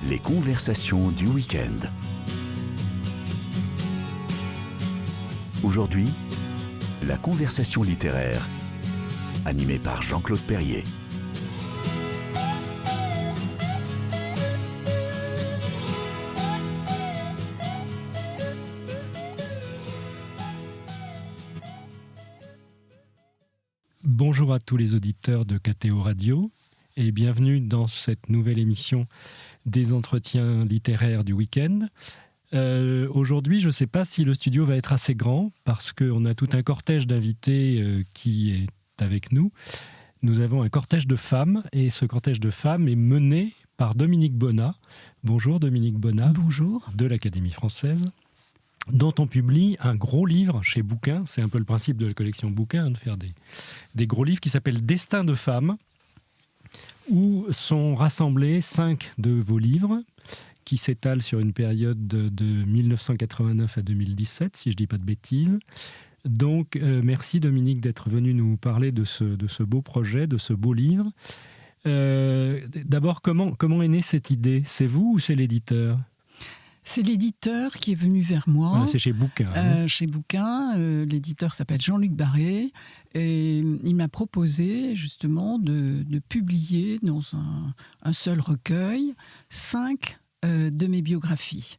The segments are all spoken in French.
Les conversations du week-end. Aujourd'hui, la conversation littéraire, animée par Jean-Claude Perrier. Bonjour à tous les auditeurs de KTO Radio et bienvenue dans cette nouvelle émission des entretiens littéraires du week-end. Aujourd'hui, je ne sais pas si le studio va être assez grand parce qu'on a tout un cortège d'invités qui est avec nous. Nous avons un cortège de femmes et ce cortège de femmes est mené par Dominique Bonnat. Bonjour Dominique Bonnat. Bonjour. De l'Académie française, dont on publie un gros livre chez Bouquin. C'est un peu le principe de la collection Bouquin, de faire des gros livres qui s'appellent Destin de femmes, où sont rassemblés 5 de vos livres qui s'étalent sur une période de 1989 à 2017, si je ne dis pas de bêtises. Donc, merci Dominique d'être venu nous parler de ce beau projet, de ce beau livre. D'abord, comment est née cette idée ? C'est vous ou c'est l'éditeur ? C'est l'éditeur qui est venu vers moi. Voilà, c'est chez Bouquin. Chez Bouquin, l'éditeur s'appelle Jean-Luc Barré. Et il m'a proposé justement de publier dans un seul recueil 5 de mes biographies.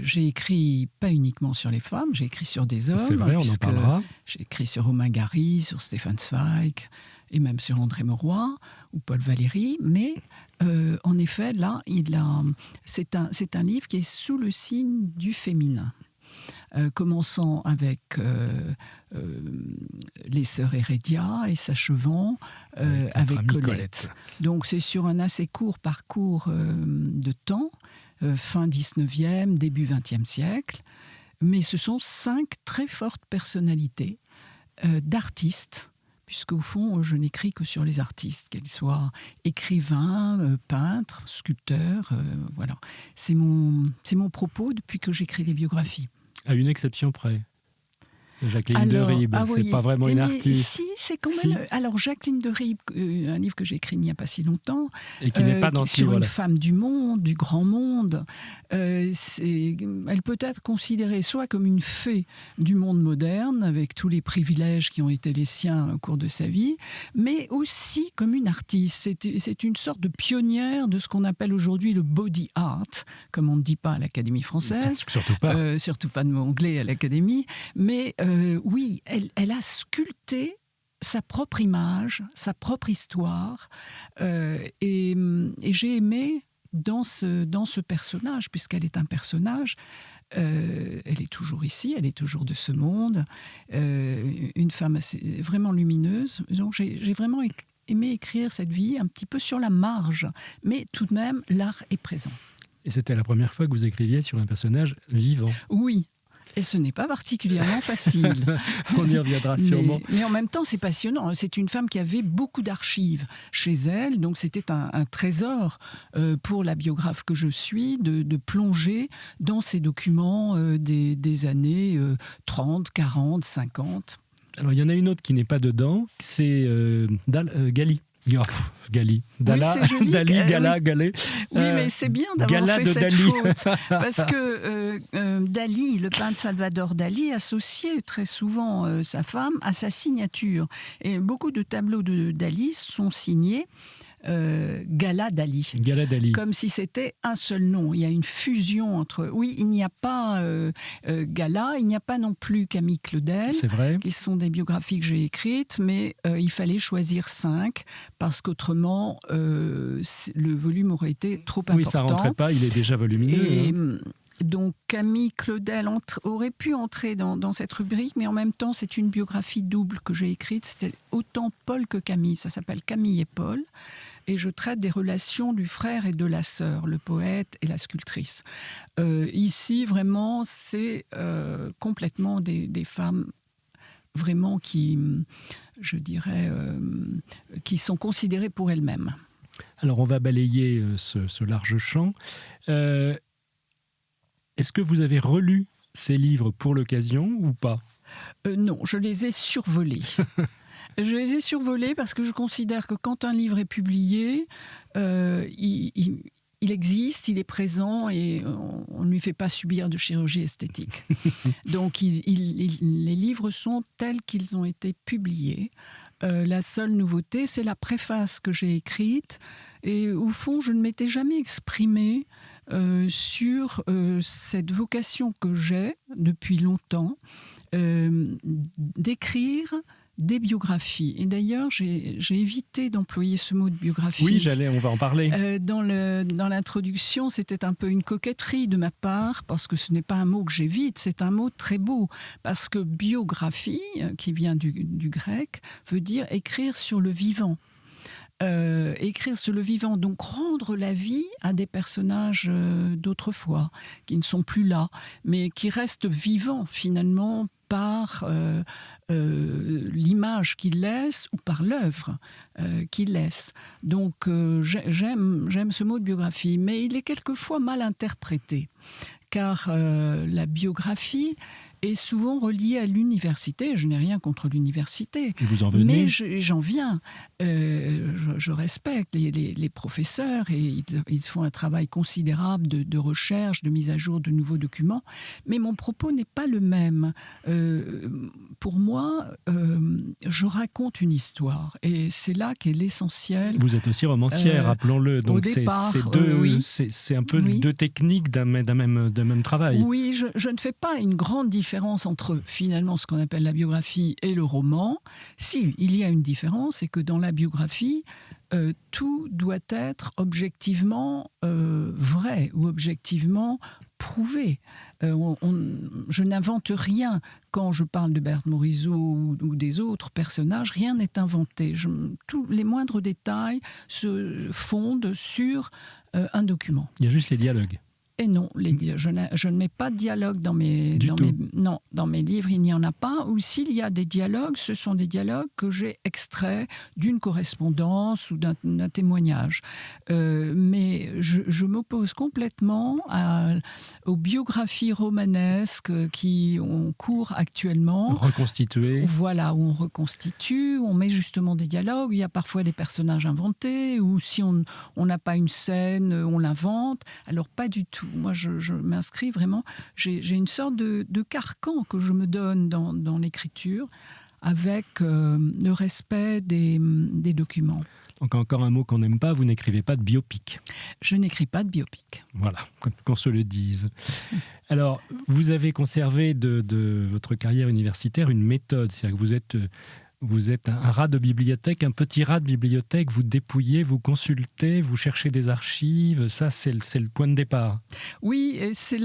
J'ai écrit pas uniquement sur les femmes, j'ai écrit sur des hommes. C'est vrai, on en parlera. J'ai écrit sur Romain Gary, sur Stéphane Zweig et même sur André Mauroy ou Paul Valéry. Mais en effet, là, c'est un livre qui est sous le signe du féminin. Commençant avec les sœurs Hérédia et s'achevant avec Colette. Donc c'est sur un assez court parcours de temps, fin 19e, début 20e siècle, mais ce sont 5 très fortes personnalités d'artistes, puisqu'au fond, je n'écris que sur les artistes, qu'ils soient écrivains, peintres, sculpteurs, voilà. C'est mon propos depuis que j'écris des biographies. À une exception près. Jacqueline de Ribes, c'est pas vraiment une artiste. Si, c'est quand même. Si. Alors, Jacqueline de Ribes, un livre que j'ai écrit il n'y a pas si longtemps, et qui n'est pas dans sur une femme du monde, du grand monde. Elle peut être considérée soit comme une fée du monde moderne, avec tous les privilèges qui ont été les siens au cours de sa vie, mais aussi comme une artiste. C'est une sorte de pionnière de ce qu'on appelle aujourd'hui le body art, comme on ne dit pas à l'Académie française. Surtout pas. Surtout pas de mot anglais à l'Académie. Mais oui, elle a sculpté sa propre image, sa propre histoire. Et j'ai aimé dans ce personnage, puisqu'elle est un personnage, elle est toujours ici, elle est toujours de ce monde, une femme vraiment lumineuse. Donc j'ai vraiment aimé écrire cette vie un petit peu sur la marge, mais tout de même, l'art est présent. Et c'était la première fois que vous écriviez sur un personnage vivant. Oui. Et ce n'est pas particulièrement facile. On y reviendra sûrement. Mais en même temps, c'est passionnant. C'est une femme qui avait beaucoup d'archives chez elle. Donc, c'était un trésor pour la biographe que je suis de plonger dans ces documents des années 30, 40, 50. Alors, il y en a une autre qui n'est pas dedans. C'est Gali. Gali. Dala, oui, c'est joli. Dali, Gala, Galé. Oui, mais c'est bien d'avoir fait cette faute. Parce que Dali, le peintre Salvador Dali, associait très souvent sa femme à sa signature. Et beaucoup de tableaux de Dali sont signés Gala Dali. Gala Dali. Comme si c'était un seul nom. Il y a une fusion entre... Oui, il n'y a pas Gala, il n'y a pas non plus Camille Claudel, c'est vrai, qui sont des biographies que j'ai écrites, mais il fallait choisir 5, parce qu'autrement, le volume aurait été trop important. Oui, ça ne rentrait pas, il est déjà volumineux. Et, donc Camille Claudel aurait pu entrer dans cette rubrique, mais en même temps, c'est une biographie double que j'ai écrite. C'était autant Paul que Camille. Ça s'appelle Camille et Paul. Et je traite des relations du frère et de la sœur, le poète et la sculptrice. Ici, vraiment, c'est complètement des femmes vraiment qui, je dirais, qui sont considérées pour elles-mêmes. Alors, on va balayer ce large champ. Est-ce que vous avez relu ces livres pour l'occasion ou pas ? Non, je les ai survolés. Je les ai survolés parce que je considère que quand un livre est publié, il il existe, il est présent et on ne lui fait pas subir de chirurgie esthétique. Donc les livres sont tels qu'ils ont été publiés. La seule nouveauté, c'est la préface que j'ai écrite. Et au fond, je ne m'étais jamais exprimée sur cette vocation que j'ai depuis longtemps, d'écrire des biographies. Et d'ailleurs, j'ai évité d'employer ce mot de biographie. Oui, on va en parler. Dans l'introduction, c'était un peu une coquetterie de ma part, parce que ce n'est pas un mot que j'évite, c'est un mot très beau. Parce que biographie, qui vient du grec, veut dire écrire sur le vivant. Écrire sur le vivant, donc rendre la vie à des personnages d'autrefois, qui ne sont plus là, mais qui restent vivants finalement par l'image qu'il laisse ou par l'œuvre qu'il laisse. Donc j'aime ce mot de biographie, mais il est quelquefois mal interprété, car la biographie est souvent reliée à l'université. Je n'ai rien contre l'université. Et vous en venez ? Mais j'en viens. Je respecte les professeurs et ils font un travail considérable de recherche, de mise à jour de nouveaux documents. Mais mon propos n'est pas le même. Pour moi, je raconte une histoire. Et c'est là qu'est l'essentiel. Vous êtes aussi romancière, rappelons-le. Donc départ, c'est un peu deux techniques d'un même travail. Oui, je ne fais pas une grande différence entre finalement ce qu'on appelle la biographie et le roman. Si, il y a une différence, c'est que dans la biographie, tout doit être objectivement vrai ou objectivement prouvé. Je n'invente rien quand je parle de Berthe Morisot ou des autres personnages. Rien n'est inventé. Tous les moindres détails se fondent sur un document. Il y a juste les dialogues. Et non, je ne mets pas de dialogue dans mes livres, il n'y en a pas. Ou s'il y a des dialogues, ce sont des dialogues que j'ai extraits d'une correspondance ou d'un témoignage. Mais je m'oppose complètement aux biographies romanesques qui ont cours actuellement. Reconstituées. Voilà, où on reconstitue, où on met justement des dialogues. Il y a parfois des personnages inventés, ou si on n'a pas une scène, on l'invente. Alors pas du tout. Moi, je m'inscris vraiment... J'ai une sorte de carcan que je me donne dans l'écriture avec le respect des documents. Donc encore un mot qu'on n'aime pas, vous n'écrivez pas de biopic. Je n'écris pas de biopic. Voilà, qu'on se le dise. Alors, vous avez conservé de votre carrière universitaire une méthode, c'est-à-dire que vous êtes un rat de bibliothèque, un petit rat de bibliothèque, vous dépouillez, vous consultez, vous cherchez des archives, ça c'est le point de départ. Oui, et c'est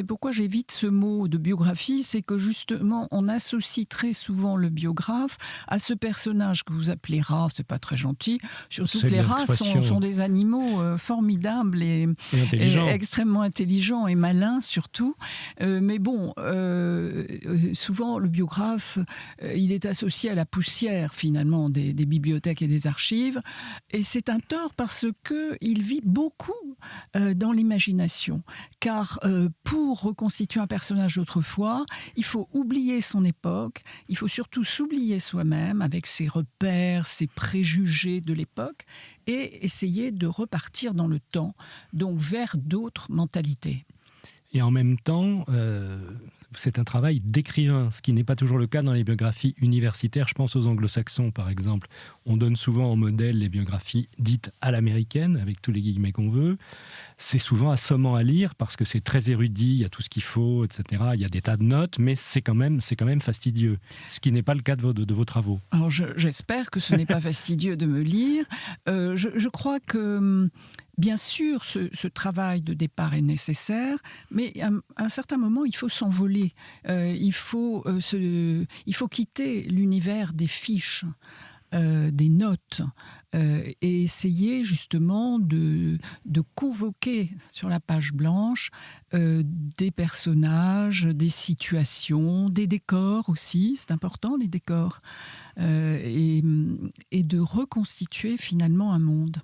pourquoi j'évite ce mot de biographie, c'est que justement on associe très souvent le biographe à ce personnage que vous appelez rat, c'est pas très gentil, surtout que les rats sont des animaux formidables et extrêmement intelligents et malins surtout, mais bon, souvent le biographe... il est associé à la poussière, finalement, des bibliothèques et des archives. Et c'est un tort parce qu'il vit beaucoup dans l'imagination. Car pour reconstituer un personnage d'autrefois, il faut oublier son époque, il faut surtout s'oublier soi-même avec ses repères, ses préjugés de l'époque et essayer de repartir dans le temps, donc vers d'autres mentalités. Et en même temps... c'est un travail d'écrivain, ce qui n'est pas toujours le cas dans les biographies universitaires. Je pense aux anglo-saxons, par exemple. On donne souvent en modèle les biographies dites à l'américaine, avec tous les guillemets qu'on veut. C'est souvent assommant à lire parce que c'est très érudit, il y a tout ce qu'il faut, etc. Il y a des tas de notes, mais c'est quand même fastidieux, ce qui n'est pas le cas de vos travaux. Alors j'espère que ce n'est pas fastidieux de me lire. Je crois que... Bien sûr, ce travail de départ est nécessaire, mais à un certain moment, il faut s'envoler. Il faut quitter l'univers des fiches, des notes, et essayer justement de convoquer sur la page blanche des personnages, des situations, des décors aussi, c'est important les décors, et de reconstituer finalement un monde.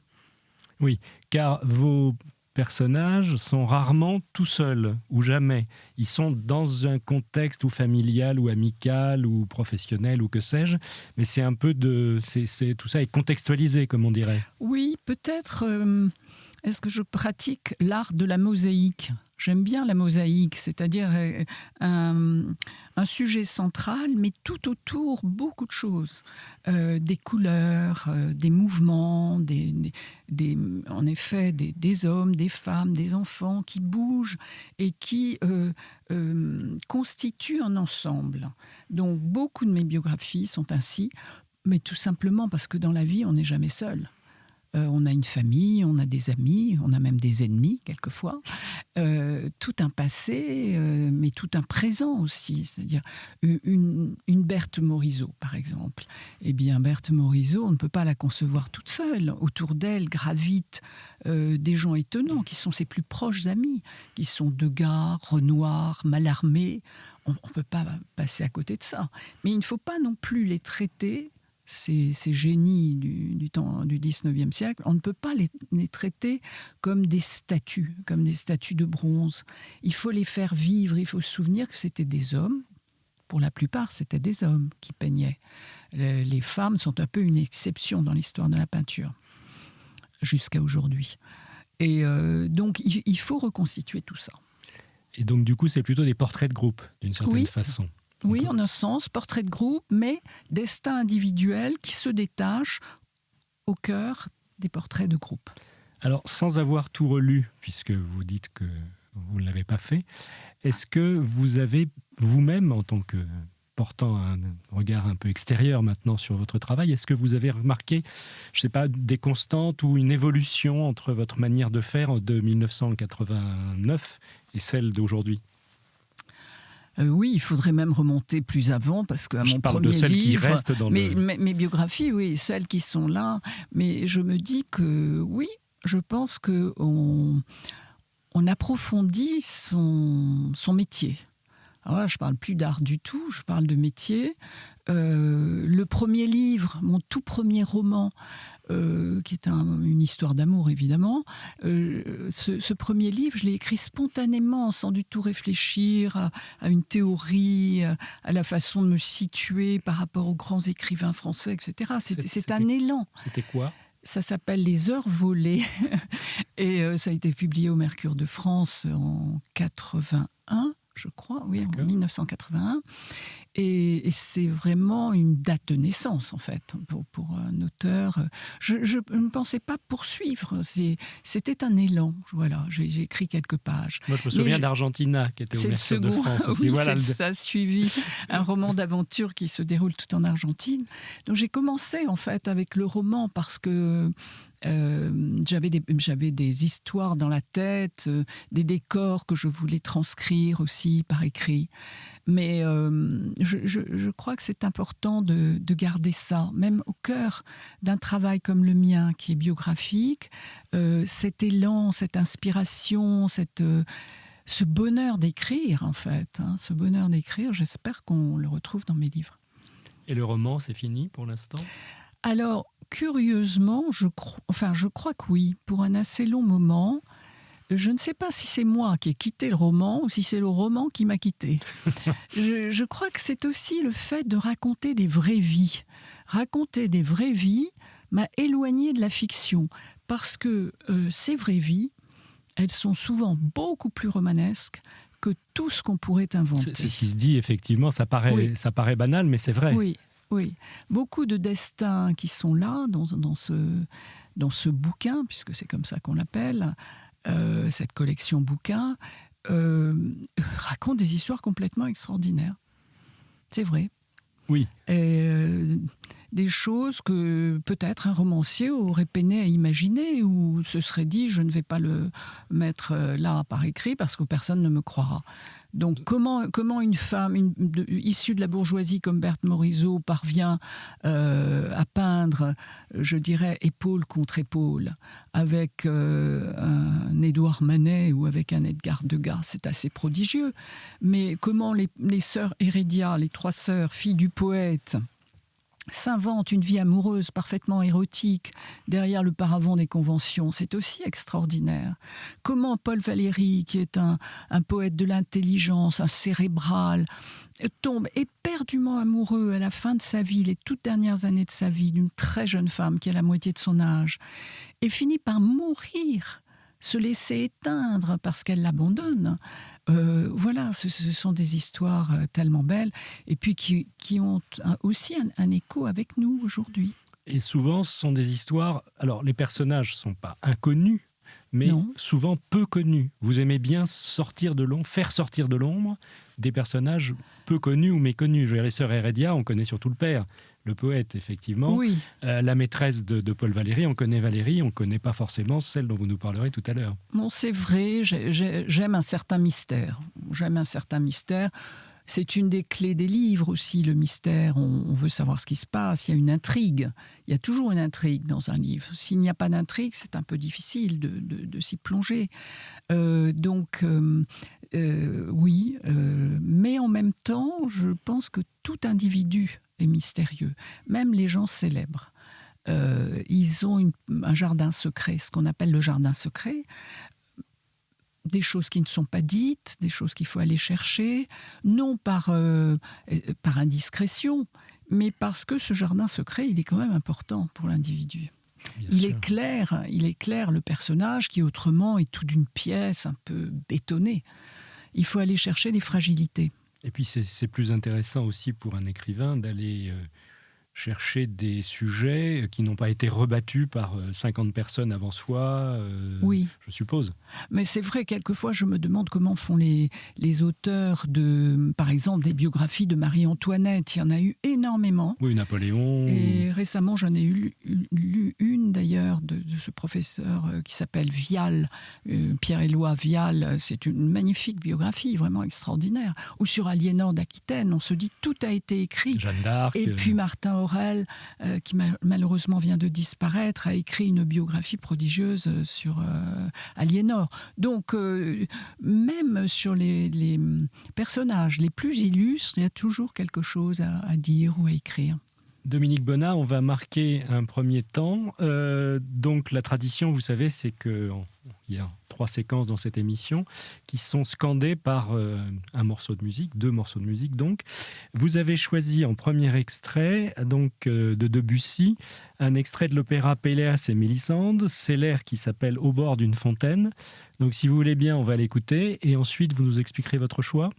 Oui, car vos personnages sont rarement tout seuls, ou jamais. Ils sont dans un contexte ou familial, ou amical, ou professionnel, ou que sais-je, mais c'est un peu tout ça est contextualisé, comme on dirait. Oui, peut-être... Est-ce que je pratique l'art de la mosaïque ? J'aime bien la mosaïque, c'est-à-dire un sujet central, mais tout autour, beaucoup de choses. Des couleurs, des mouvements, en effet, des hommes, des femmes, des enfants qui bougent et qui constituent un ensemble. Donc, beaucoup de mes biographies sont ainsi, mais tout simplement parce que dans la vie, on n'est jamais seul. On a une famille, on a des amis, on a même des ennemis quelquefois. Tout un passé, mais tout un présent aussi. C'est-à-dire une Berthe Morisot, par exemple. Eh bien, Berthe Morisot, on ne peut pas la concevoir toute seule. Autour d'elle gravitent des gens étonnants, qui sont ses plus proches amis, qui sont Degas, Renoir, Mallarmé. On ne peut pas passer à côté de ça. Mais il ne faut pas non plus les traiter... Ces génies du 19e siècle, on ne peut pas les traiter comme des statues de bronze. Il faut les faire vivre, il faut se souvenir que c'était des hommes. Pour la plupart, c'était des hommes qui peignaient. Les femmes sont un peu une exception dans l'histoire de la peinture, jusqu'à aujourd'hui. Et donc, il faut reconstituer tout ça. Et donc, du coup, c'est plutôt des portraits de groupe, d'une certaine façon. Oui, en un sens, portrait de groupe, mais destin individuel qui se détache au cœur des portraits de groupe. Alors, sans avoir tout relu, puisque vous dites que vous ne l'avez pas fait, est-ce que vous avez vous-même, en tant que portant un regard un peu extérieur maintenant sur votre travail, est-ce que vous avez remarqué, je ne sais pas, des constantes ou une évolution entre votre manière de faire de 1989 et celle d'aujourd'hui ? Oui, il faudrait même remonter plus avant, parce qu'à mon premier livre... Je parle de celles qui restent dans mes biographies, oui, celles qui sont là. Mais je me dis que, oui, je pense qu'on approfondit son métier. Alors là, je ne parle plus d'art du tout, je parle de métier. Le premier livre, mon tout premier roman, qui est une histoire d'amour, évidemment. Ce premier livre, je l'ai écrit spontanément, sans du tout réfléchir à une théorie, à la façon de me situer par rapport aux grands écrivains français, etc. C'est un élan. C'était quoi ? Ça s'appelle Les Heures volées. Et ça a été publié au Mercure de France en 81. Je crois, oui, en 1981. Et c'est vraiment une date de naissance, en fait, pour un auteur. Je ne pensais pas poursuivre. C'était un élan. Voilà, j'ai écrit quelques pages. Moi, je me souviens d'Argentina, qui était au Mercure de France aussi. Oui, voilà, ça a suivi un roman d'aventure qui se déroule tout en Argentine. Donc, j'ai commencé, en fait, avec le roman parce que j'avais des histoires dans la tête, des décors que je voulais transcrire aussi par écrit. Mais je crois que c'est important de garder ça, même au cœur d'un travail comme le mien, qui est biographique, cet élan, cette inspiration, ce bonheur d'écrire, en fait. Ce bonheur d'écrire, j'espère qu'on le retrouve dans mes livres. Et le roman, c'est fini pour l'instant ? Alors, curieusement, je crois que oui, pour un assez long moment. Je ne sais pas si c'est moi qui ai quitté le roman ou si c'est le roman qui m'a quitté. Je crois que c'est aussi le fait de raconter des vraies vies. Raconter des vraies vies m'a éloigné de la fiction, parce que ces vraies vies, elles sont souvent beaucoup plus romanesques que tout ce qu'on pourrait inventer. C'est ce qui se dit, effectivement, ça paraît banal, mais c'est vrai. Oui, beaucoup de destins qui sont là dans ce bouquin, puisque c'est comme ça qu'on l'appelle, cette collection bouquins, raconte des histoires complètement extraordinaires. C'est vrai. Oui. Des choses que peut-être un romancier aurait peiné à imaginer, ou se serait dit je ne vais pas le mettre là par écrit parce que personne ne me croira. Donc comment une femme issue de la bourgeoisie comme Berthe Morisot parvient à peindre, je dirais, épaule contre épaule avec un Édouard Manet ou avec un Edgar Degas, c'est assez prodigieux. Mais comment les sœurs Hérédia, les trois sœurs, filles du poète, s'invente une vie amoureuse parfaitement érotique derrière le paravent des conventions, c'est aussi extraordinaire. Comment Paul Valéry, qui est un poète de l'intelligence, un cérébral, tombe éperdument amoureux à la fin de sa vie, les toutes dernières années de sa vie, d'une très jeune femme qui a la moitié de son âge, et finit par mourir se laisser éteindre parce qu'elle l'abandonne. Voilà, ce sont des histoires tellement belles et puis qui ont aussi un écho avec nous aujourd'hui. Et souvent, ce sont des histoires... Alors, les personnages ne sont pas inconnus, mais Non. souvent peu connus. Vous aimez bien faire sortir de l'ombre des personnages peu connus ou méconnus. Je veux dire, les sœurs Heredia, on connaît surtout le père, le poète, effectivement. Oui, La maîtresse de Paul Valéry, on connaît Valérie, on ne connaît pas forcément celle dont vous nous parlerez tout à l'heure. bon, c'est vrai, j'aime un certain mystère. J'aime un certain mystère. C'est une des clés des livres aussi, le mystère. On veut savoir ce qui se passe. Il y a une intrigue. Il y a toujours une intrigue dans un livre. S'il n'y a pas d'intrigue, c'est un peu difficile de s'y plonger. Oui, mais en même temps, je pense que tout individu est mystérieux. Même les gens célèbres. Ils ont un jardin secret, ce qu'on appelle le jardin secret. Des choses qui ne sont pas dites, des choses qu'il faut aller chercher, non par indiscrétion, mais parce que ce jardin secret, il est quand même important pour l'individu. Il éclaire le personnage qui autrement est tout d'une pièce un peu bétonnée. Il faut aller chercher les fragilités. Et puis c'est plus intéressant aussi pour un écrivain d'aller chercher des sujets qui n'ont pas été rebattus par 50 personnes avant soi, Oui. je suppose. Mais c'est vrai, quelquefois, je me demande comment font les auteurs de, par exemple, des biographies de Marie-Antoinette. Il y en a eu énormément. Oui, Napoléon. Et récemment, j'en ai lu une, d'ailleurs, de ce professeur qui s'appelle Vial, Pierre-Éloi Vial. C'est une magnifique biographie, vraiment extraordinaire. Ou sur Aliénor d'Aquitaine, on se dit tout a été écrit. Jeanne d'Arc. Et puis Martin Aurèle, qui malheureusement vient de disparaître, a écrit une biographie prodigieuse sur Aliénor. Donc, même sur les personnages les plus illustres, il y a toujours quelque chose à dire ou à écrire. Dominique Bonnat, on va marquer un premier temps. Donc la tradition, vous savez, c'est qu'il y a 3 séquences dans cette émission qui sont scandées par un morceau de musique, 2 morceaux de musique donc. Vous avez choisi en premier extrait donc, de Debussy un extrait de l'opéra Péléas et Mélisande. C'est l'air qui s'appelle Au bord d'une fontaine. Donc si vous voulez bien, on va l'écouter et ensuite vous nous expliquerez votre choix.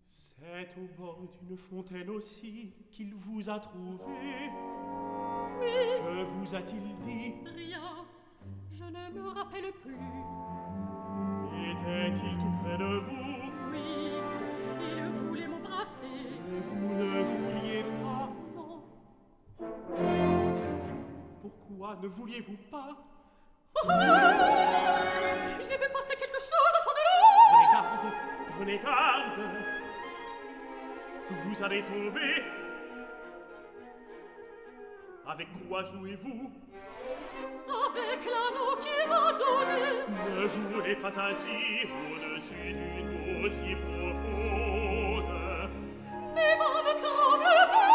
C'est au bord d'une fontaine aussi qu'il vous a trouvé. Oui. Que vous a-t-il dit? Rien, je ne me rappelle plus. Était-il tout près de vous? Oui, il voulait m'embrasser. Et vous ne vouliez pas? Non. Pourquoi ne vouliez-vous pas? J'ai vu passer quelque chose au fond de l'eau. Prenez garde. Vous allez tomber. Avec quoi jouez-vous? Avec l'anneau qu'il m'a donné. Ne jouez pas ainsi au-dessus d'une eau si profonde. Mes mains ne tremblent pas.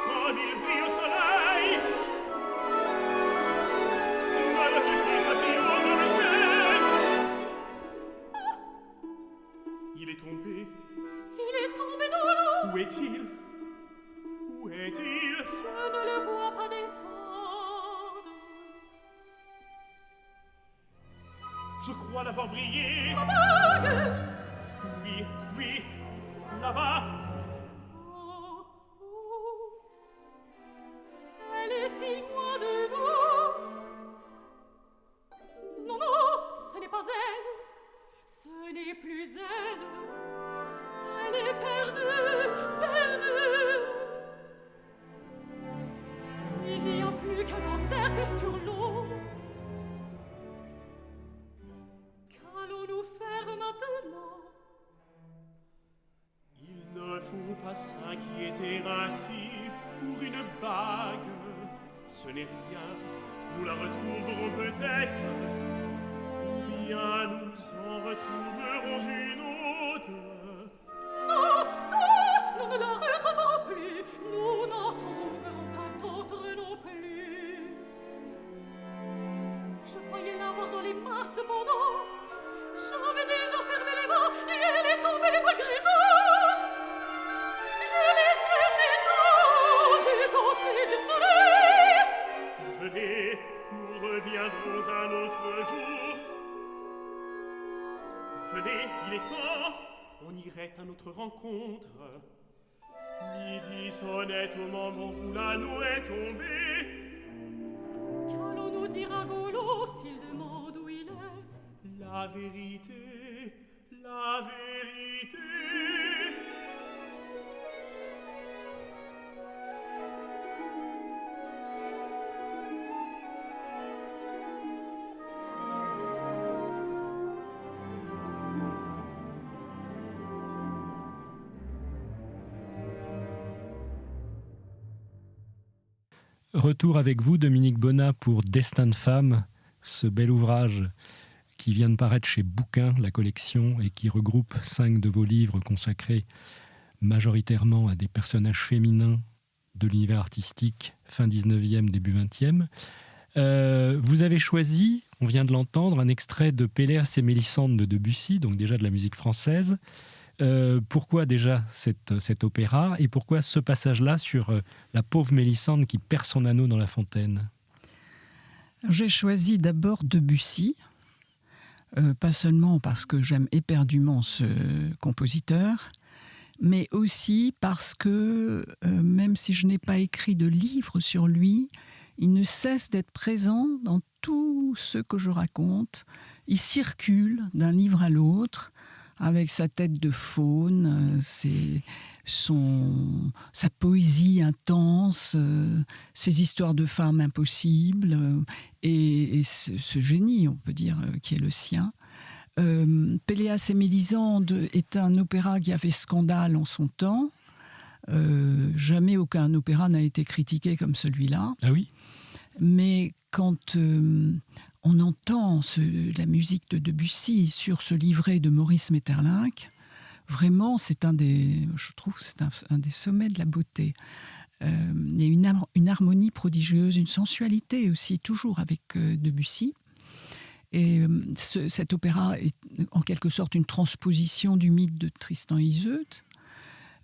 Comme il brille au soleil. Ne le jetez pas si haut dans le ciel. Il est tombé. Il est tombé dans l'eau. Où est-il? Où est-il? Je ne le vois pas descendre. Je crois l'avoir brillé. Ma bague. Oui, oui, là-bas. Oh, oh. Elle est si loin de nous. Non, non, ce n'est pas elle. Ce n'est plus elle. Elle est perdue, perdue. Il n'y a plus qu'un encercle sur l'eau. Qu'allons-nous faire maintenant? Il ne faut pas s'inquiéter ainsi pour une bague. Ce n'est rien, nous la retrouverons peut-être. Ou bien nous en retrouverons une autre. Non, non, nous ne la retrouverons plus. Nous n'en trouverons pas d'autres non plus. Je croyais l'avoir dans les mains cependant. J'avais déjà fermé les mains et elle est tombée malgré tout. Je l'ai jetée tôt du côté du soleil. Venez, nous reviendrons un autre jour. Venez, il est temps, on irait à notre rencontre. Midi sonnait au moment où la nuit est tombée. Qu'allons-nous dire à Golo s'il demande où il est? La vérité, la vérité. Retour avec vous, Dominique Bonnat, pour Destin de femme, ce bel ouvrage qui vient de paraître chez Bouquin, la collection, et qui regroupe 5 de vos livres consacrés majoritairement à des personnages féminins de l'univers artistique fin 19e, début 20e. Vous avez choisi, on vient de l'entendre, un extrait de Péléas et Mélisande de Debussy, donc déjà de la musique française. Pourquoi déjà cet opéra et pourquoi ce passage-là sur la pauvre Mélisande qui perd son anneau dans la fontaine? J'ai choisi d'abord Debussy, pas seulement parce que j'aime éperdument ce compositeur, mais aussi parce que même si je n'ai pas écrit de livre sur lui, il ne cesse d'être présent dans tout ce que je raconte. Il circule d'un livre à l'autre, avec sa tête de faune, sa poésie intense, ses histoires de femmes impossibles, et ce génie, on peut dire, qui est le sien. Péléas et Mélisande est un opéra qui a fait scandale en son temps. Jamais aucun opéra n'a été critiqué comme celui-là. Ah oui? Mais quand on entend la musique de Debussy sur ce livret de Maurice Maeterlinck, vraiment, je trouve que c'est un des sommets de la beauté. Il y a une harmonie prodigieuse, une sensualité aussi, toujours avec Debussy. Et cet opéra est en quelque sorte une transposition du mythe de Tristan et Iseult.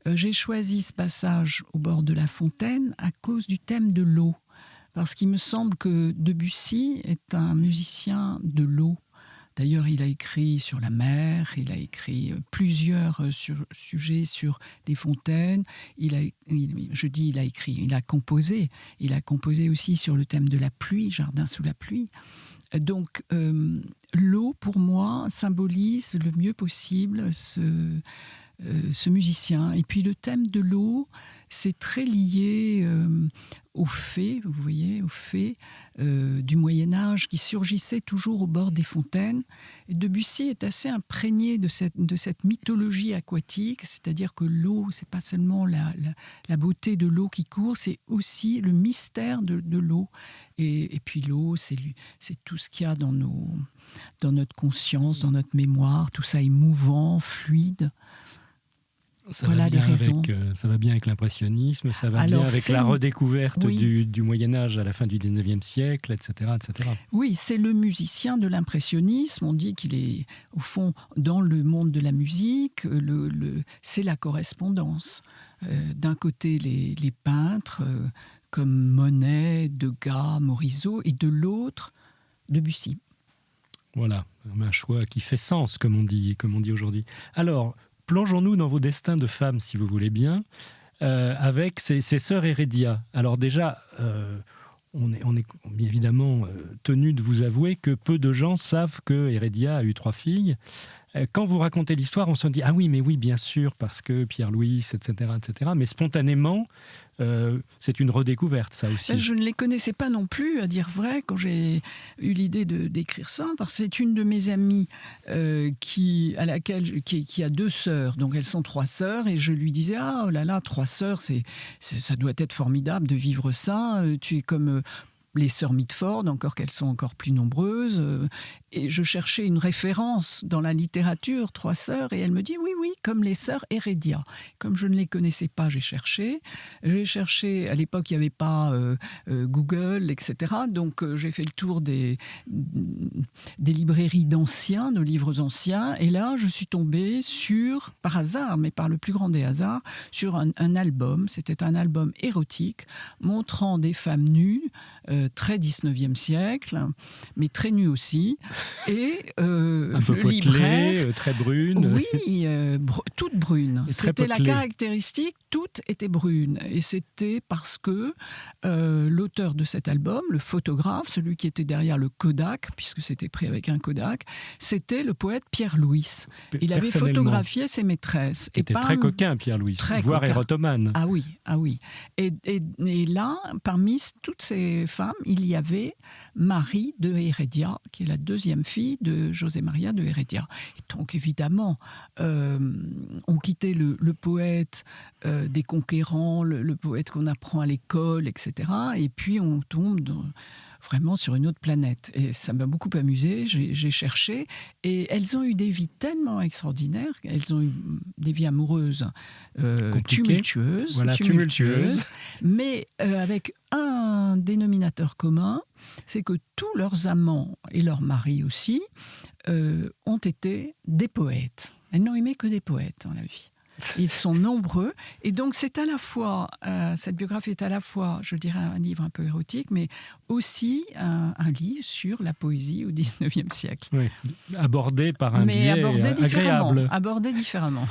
J'ai choisi ce passage au bord de la fontaine à cause du thème de l'eau. Parce qu'il me semble que Debussy est un musicien de l'eau. D'ailleurs, il a écrit sur la mer, il a écrit plusieurs sujets sur les fontaines. Il a composé. Il a composé aussi sur le thème de la pluie, Jardin sous la pluie. Donc, l'eau, pour moi, symbolise le mieux possible ce musicien. Et puis, le thème de l'eau, c'est très lié aux fées, vous voyez, aux fées du Moyen-Âge qui surgissaient toujours au bord des fontaines. Et Debussy est assez imprégné de cette mythologie aquatique, c'est-à-dire que l'eau, c'est pas seulement la beauté de l'eau qui court, c'est aussi le mystère de l'eau. Et puis l'eau, c'est tout ce qu'il y a dans notre conscience, dans notre mémoire, tout ça est mouvant, fluide. Ça va bien avec l'impressionnisme, ça va bien avec la redécouverte du Moyen-Âge à la fin du 19e siècle, etc., etc. Oui, c'est le musicien de l'impressionnisme. On dit qu'il est, au fond, dans le monde de la musique, c'est la correspondance. D'un côté, les peintres, comme Monet, Degas, Morisot, et de l'autre, Debussy. Voilà, un choix qui fait sens, comme on dit aujourd'hui. Alors, plongeons-nous dans vos destins de femmes, si vous voulez bien, avec ces sœurs Hérédia. Alors déjà, on est bien évidemment tenu de vous avouer que peu de gens savent que Hérédia a eu 3 filles. Quand vous racontez l'histoire, on se dit « Ah oui, mais oui, bien sûr, parce que Pierre-Louis, etc. etc. » Mais spontanément, c'est une redécouverte, ça aussi. Je ne les connaissais pas non plus, à dire vrai, quand j'ai eu l'idée d'écrire ça, parce que c'est une de mes amies qui a 2 sœurs, donc elles sont 3 sœurs, et je lui disais « Ah, oh là là, 3 sœurs, ça doit être formidable de vivre ça, tu es comme... les sœurs Mitford, encore qu'elles sont encore plus nombreuses. Et je cherchais une référence dans la littérature, 3 sœurs, et elle me dit oui, comme les sœurs Hérédia. Comme je ne les connaissais pas, j'ai cherché. À l'époque, il n'y avait pas Google, etc. Donc, j'ai fait le tour des librairies d'anciens, de livres anciens, et là, je suis tombée par hasard, mais par le plus grand des hasards, sur un album. C'était un album érotique montrant des femmes nues très 19e siècle, mais très nue aussi. Et un peu le potelée, libraire, très brune. oui, toute brune. Et très C'était la potelée. caractéristique, toutes étaient brunes. Et c'était parce que l'auteur de cet album, le photographe, celui qui était derrière le Kodak, puisque c'était pris avec un Kodak, c'était le poète Pierre Louis. Il avait Personnellement, photographié ses maîtresses. qui était très coquin, Pierre-Louis, Très voire coquin. érotomane. Ah oui, ah oui. Et là, parmi toutes ces femmes, il y avait Marie de Heredia, qui est la deuxième fille de José Maria de Heredia. Et donc, évidemment, on quittait le poète des conquérants, le poète qu'on apprend à l'école, etc. Et puis, on tombe vraiment sur une autre planète. Et ça m'a beaucoup amusée, j'ai cherché. Et elles ont eu des vies tellement extraordinaires, elles ont eu des vies amoureuses tumultueuses, Voilà, tumultueuses. mais avec un dénominateur commun, c'est que tous leurs amants, et leurs maris aussi, ont été des poètes. Elles n'ont aimé que des poètes dans la vie. Ils sont nombreux. Et donc, c'est à la fois, cette biographie est à la fois, je dirais, un livre un peu érotique, mais aussi un livre sur la poésie au XIXe siècle. Oui, abordé par un mais biais abordé agréable. différemment.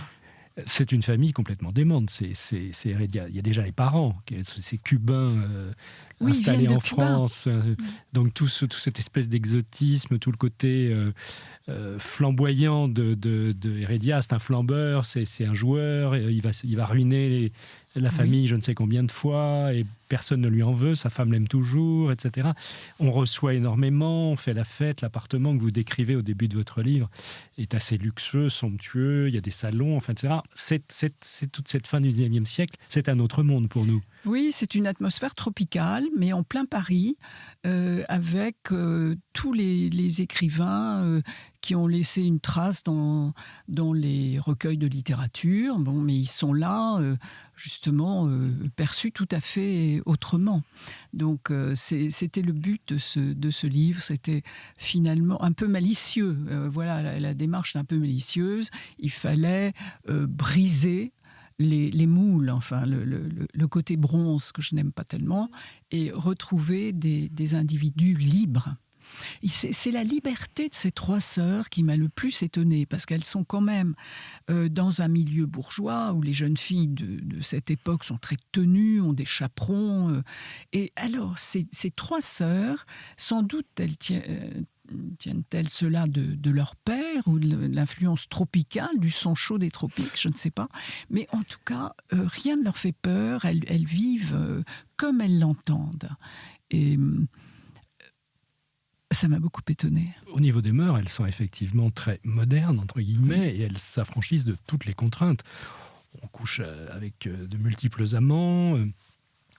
C'est une famille complètement démente. C'est Heredia. Il y a déjà les parents, ces Cubains Oui, ils installés viennent de en Cuba. France. Donc tout cette espèce d'exotisme, tout le côté flamboyant de Heredia. C'est un flambeur, c'est un joueur. Il va ruiner la famille je ne sais combien de fois et personne ne lui en veut. Sa femme l'aime toujours, etc. On reçoit énormément, on fait la fête. L'appartement que vous décrivez au début de votre livre est assez luxueux, somptueux. Il y a des salons, enfin, etc. C'est toute cette fin du XIXe siècle. C'est un autre monde pour nous. Oui, c'est une atmosphère tropicale, mais en plein Paris, avec tous les écrivains qui ont laissé une trace dans les recueils de littérature. Bon, mais ils sont là, justement, perçus tout à fait autrement. Donc, c'était le but de ce livre. C'était finalement un peu malicieux. Voilà, la démarche est un peu malicieuse. Il fallait briser les moules, enfin le côté bronze que je n'aime pas tellement, et retrouver des individus libres. Et c'est la liberté de ces trois sœurs qui m'a le plus étonnée, parce qu'elles sont quand même dans un milieu bourgeois où les jeunes filles de cette époque sont très tenues, ont des chaperons. Et alors, ces trois sœurs, sans doute elles tiennent-elles cela de leur père ou de l'influence tropicale, du sang chaud des tropiques, je ne sais pas. Mais en tout cas, rien ne leur fait peur. Elles vivent comme elles l'entendent. Et ça m'a beaucoup étonnée. Au niveau des mœurs, elles sont effectivement très modernes, entre guillemets, et elles s'affranchissent de toutes les contraintes. On couche avec de multiples amants.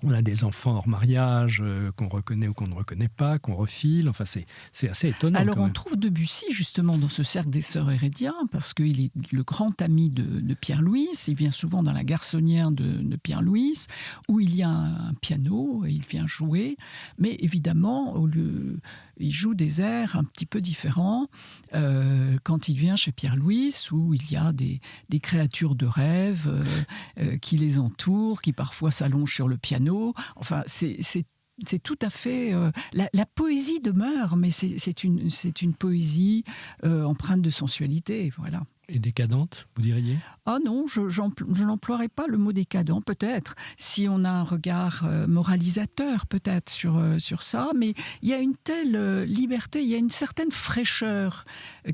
On a des enfants hors mariage qu'on reconnaît ou qu'on ne reconnaît pas, qu'on refile. Enfin, c'est assez étonnant. Alors, on trouve Debussy, justement, dans ce cercle des sœurs Heredia, parce qu'il est le grand ami de Pierre-Louis. Il vient souvent dans la garçonnière de Pierre-Louis, où il y a un piano, et il vient jouer. Mais évidemment, il joue des airs un petit peu différents quand il vient chez Pierre-Louis, où il y a des créatures de rêve qui les entourent, qui parfois s'allongent sur le piano. Enfin, c'est tout à fait... la poésie demeure, mais c'est une poésie empreinte de sensualité, voilà. Et décadente, vous diriez ? Ah non, je n'emploierais pas le mot décadent, peut-être, si on a un regard moralisateur, peut-être, sur ça, mais il y a une telle liberté, il y a une certaine fraîcheur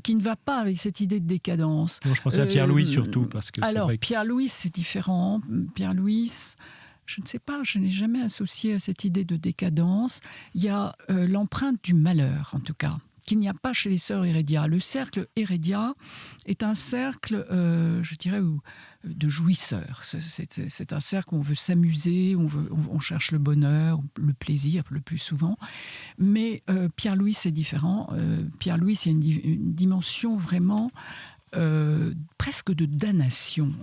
qui ne va pas avec cette idée de décadence. Non, je pensais à Pierre-Louis surtout, parce que alors, c'est vrai que... Pierre-Louis, c'est différent. Pierre-Louis... Je ne sais pas, je n'ai jamais associé à cette idée de décadence. Il y a l'empreinte du malheur, en tout cas, qu'il n'y a pas chez les sœurs Heredia. Le cercle Heredia est un cercle, je dirais, de jouisseurs. C'est un cercle où on veut s'amuser, on cherche le bonheur, le plaisir le plus souvent. Mais Pierre-Louis, c'est différent. Pierre-Louis, il y a une dimension vraiment... presque de damnation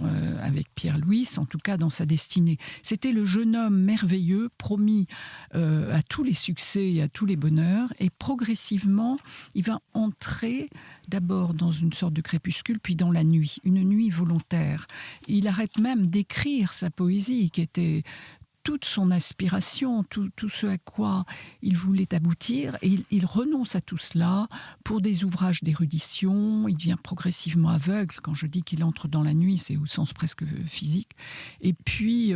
avec Pierre-Louis, en tout cas dans sa destinée. C'était le jeune homme merveilleux, promis à tous les succès et à tous les bonheurs, et progressivement, il va entrer d'abord dans une sorte de crépuscule, puis dans la nuit, une nuit volontaire. Il arrête même d'écrire sa poésie, qui était toute son aspiration, tout ce à quoi il voulait aboutir, et il renonce à tout cela pour des ouvrages d'érudition. Il devient progressivement aveugle. Quand je dis qu'il entre dans la nuit, c'est au sens presque physique. Et puis,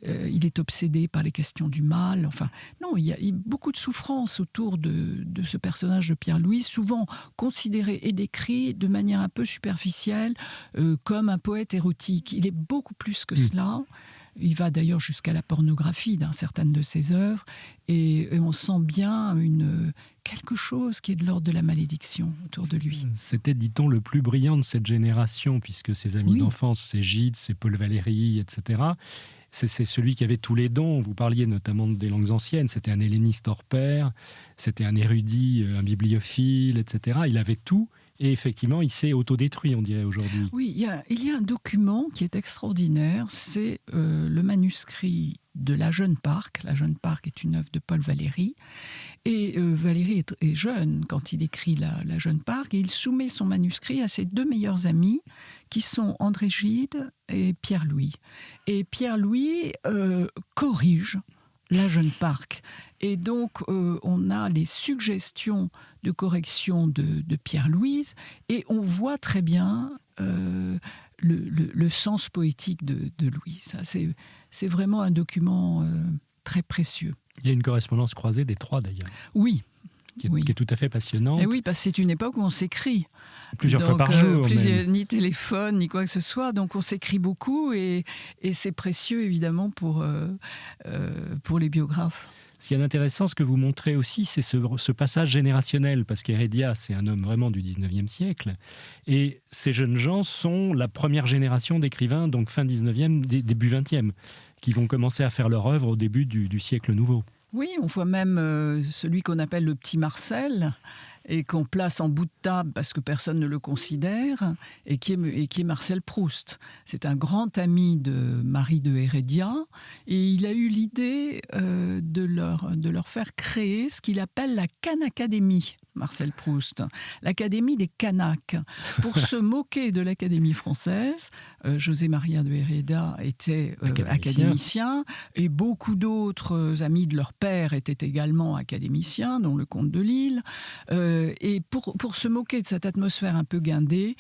il est obsédé par les questions du mal. Enfin, non, il y a beaucoup de souffrance autour de ce personnage de Pierre-Louis, souvent considéré et décrit de manière un peu superficielle comme un poète érotique. Il est beaucoup plus que cela. Il va d'ailleurs jusqu'à la pornographie dans certaines de ses œuvres, et on sent bien quelque chose qui est de l'ordre de la malédiction autour de lui. C'était, dit-on, le plus brillant de cette génération, puisque ses amis d'enfance, c'est Gide, c'est Paul Valéry, etc. C'est celui qui avait tous les dons. Vous parliez notamment des langues anciennes. C'était un helléniste hors pair, c'était un érudit, un bibliophile, etc. Il avait tout. Et effectivement, il s'est autodétruit, on dirait aujourd'hui. Oui, il y a un document qui est extraordinaire. C'est le manuscrit de La Jeune Parc. La Jeune Parc est une œuvre de Paul Valéry. Et Valéry est jeune quand il écrit La Jeune Parc. Et il soumet son manuscrit à ses deux meilleurs amis, qui sont André Gide et Pierre-Louis. Et Pierre-Louis corrige La Jeune Parc. Et donc, on a les suggestions de correction de Pierre-Louise, et on voit très bien le sens poétique de Louis. Ça, c'est vraiment un document très précieux. Il y a une correspondance croisée des trois, d'ailleurs. Oui. Qui est tout à fait passionnante. Et oui, parce que c'est une époque où on s'écrit. Plusieurs fois par jour. Ni téléphone, ni quoi que ce soit. Donc on s'écrit beaucoup, et c'est précieux, évidemment, pour les biographes. Ce qui est intéressant, ce que vous montrez aussi, c'est ce passage générationnel, parce qu'Heredia, c'est un homme vraiment du 19e siècle, et ces jeunes gens sont la première génération d'écrivains, donc fin 19e, début 20e, qui vont commencer à faire leur œuvre au début du siècle nouveau. Oui, on voit même celui qu'on appelle le petit Marcel, et qu'on place en bout de table parce que personne ne le considère, et qui est Marcel Proust. C'est un grand ami de Marie de Heredia, et il a eu l'idée de leur faire créer ce qu'il appelle la Canacadémie, Marcel Proust, l'Académie des Canaques. Pour se moquer de l'Académie française, José Maria de Heredia était académicien, et beaucoup d'autres amis de leur père étaient également académiciens, dont le comte de Lille. Et pour se moquer de cette atmosphère un peu guindée,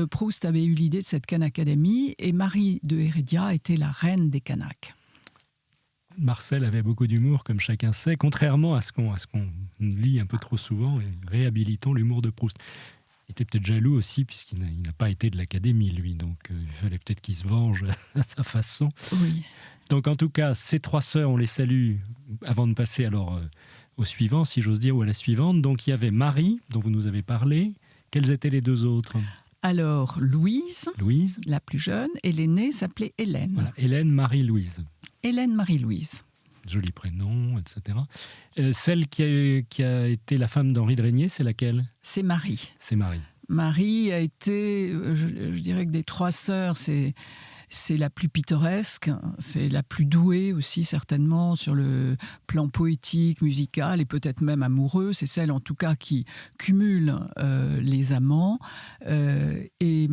Proust avait eu l'idée de cette Canacadémie, et Marie de Heredia était la reine des Canaques. Marcel avait beaucoup d'humour, comme chacun sait, contrairement à ce qu'on lit un peu trop souvent, et réhabilitons l'humour de Proust. Il était peut-être jaloux aussi, puisqu'il n'a pas été de l'Académie, lui, donc il fallait peut-être qu'il se venge à sa façon. Oui. Donc en tout cas, ces trois sœurs, on les salue, avant de passer alors au suivant, si j'ose dire, ou à la suivante. Donc il y avait Marie, dont vous nous avez parlé. Quelles étaient les deux autres ? Alors Louise, la plus jeune, et l'aînée s'appelait Hélène. Voilà, Hélène Marie-Louise. Hélène Marie-Louise. Joli prénom, etc. Celle qui a été la femme d'Henri de Régnier, c'est laquelle ? C'est Marie. C'est Marie. Marie a été, je dirais que des trois sœurs, c'est la plus pittoresque, c'est la plus douée aussi certainement sur le plan poétique, musical et peut-être même amoureux. C'est celle en tout cas qui cumule les amants et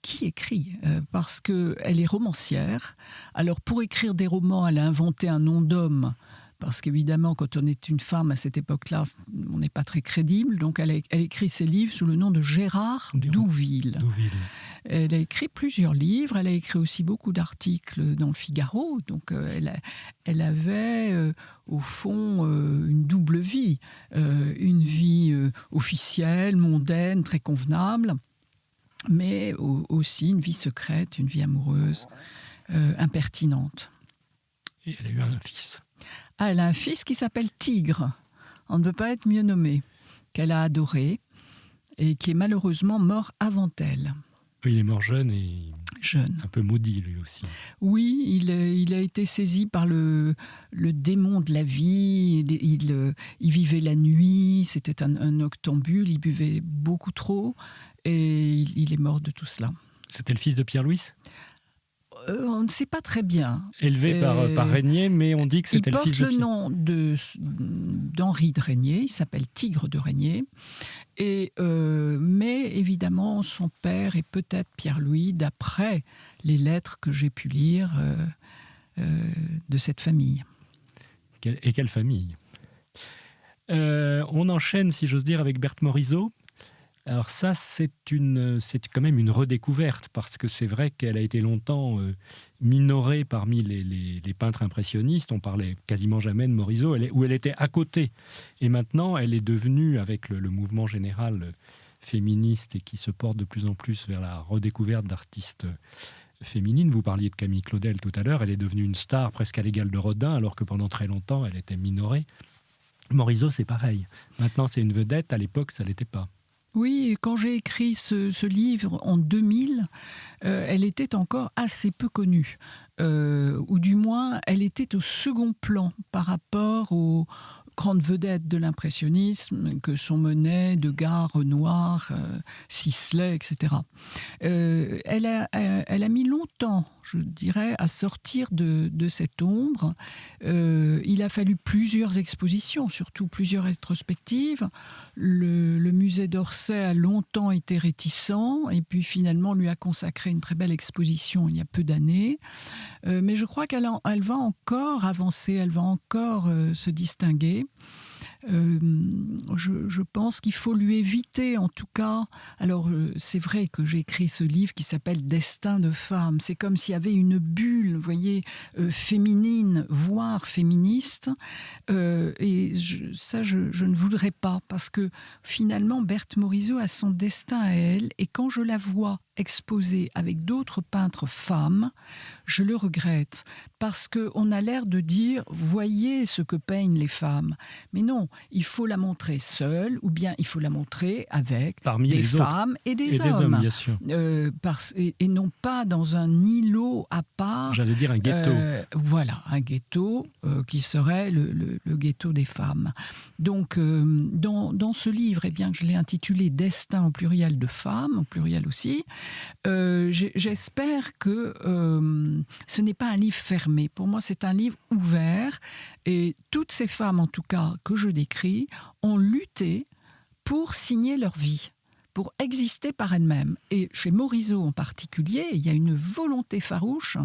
qui écrit, parce qu'elle est romancière. Alors pour écrire des romans, elle a inventé un nom d'homme, parce qu'évidemment, quand on est une femme à cette époque-là, on n'est pas très crédible. Donc elle écrit ses livres sous le nom de Gérard Douville. Elle a écrit plusieurs livres, elle a écrit aussi beaucoup d'articles dans le Figaro. Donc elle avait au fond une double vie. Une vie officielle, mondaine, très convenable, mais aussi une vie secrète, une vie amoureuse, impertinente. Et elle a eu un fils. Elle a un fils qui s'appelle Tigre, on ne peut pas être mieux nommé, qu'elle a adoré et qui est malheureusement mort avant elle. Il est mort jeune et un peu maudit lui aussi. Oui, il a été saisi par le démon de la vie, il vivait la nuit, c'était un noctambule, il buvait beaucoup trop et il est mort de tout cela. C'était le fils de Pierre-Louis ? On ne sait pas très bien. Élevé par Régnier, mais on dit que c'était le fils de Pierre. Il porte le nom d'Henri de Régnier, il s'appelle Tigre de Régnier. Mais évidemment, son père est peut-être Pierre-Louis, d'après les lettres que j'ai pu lire de cette famille. Et quelle famille. On enchaîne, si j'ose dire, avec Berthe Morisot. Alors ça, c'est quand même une redécouverte, parce que c'est vrai qu'elle a été longtemps minorée parmi les peintres impressionnistes. On parlait quasiment jamais de Morisot, où elle était à côté. Et maintenant, elle est devenue, avec le mouvement général féministe et qui se porte de plus en plus vers la redécouverte d'artistes féminines. Vous parliez de Camille Claudel tout à l'heure. Elle est devenue une star presque à l'égal de Rodin, alors que pendant très longtemps, elle était minorée. Morisot, c'est pareil. Maintenant, c'est une vedette. À l'époque, ça ne l'était pas. Oui, quand j'ai écrit ce livre en 2000, elle était encore assez peu connue. Ou du moins, elle était au second plan par rapport aux grandes vedettes de l'impressionnisme que sont Monet, Degas, Renoir, Sisley, etc. Elle a mis longtemps, je dirais, à sortir de cette ombre. Il a fallu plusieurs expositions, surtout plusieurs rétrospectives. Le musée d'Orsay a longtemps été réticent et puis finalement lui a consacré une très belle exposition il y a peu d'années. Mais je crois qu'elle va encore avancer, elle va encore se distinguer. Je pense qu'il faut lui éviter, en tout cas. Alors, c'est vrai que j'ai écrit ce livre qui s'appelle Destin de femme. C'est comme s'il y avait une bulle, vous voyez, féminine, voire féministe. Et je ne voudrais pas, parce que finalement, Berthe Morisot a son destin à elle. Et quand je la vois exposée avec d'autres peintres femmes, je le regrette, parce qu'on a l'air de dire « voyez ce que peignent les femmes ». Mais non, il faut la montrer seule, ou bien il faut la montrer avec parmi des les femmes autres. et des hommes. Des hommes, bien sûr. Et non pas dans un îlot à part. J'allais dire un ghetto. Voilà, un ghetto qui serait le ghetto des femmes. Donc, dans ce livre, eh bien, je l'ai intitulé « Destin au pluriel de femmes », au pluriel aussi. J'espère que ce n'est pas un livre fermé. Pour moi, c'est un livre ouvert. Et toutes ces femmes, en tout cas, que je décris, ont lutté pour signer leur vie, pour exister par elles-mêmes. Et chez Morisot en particulier, il y a une volonté farouche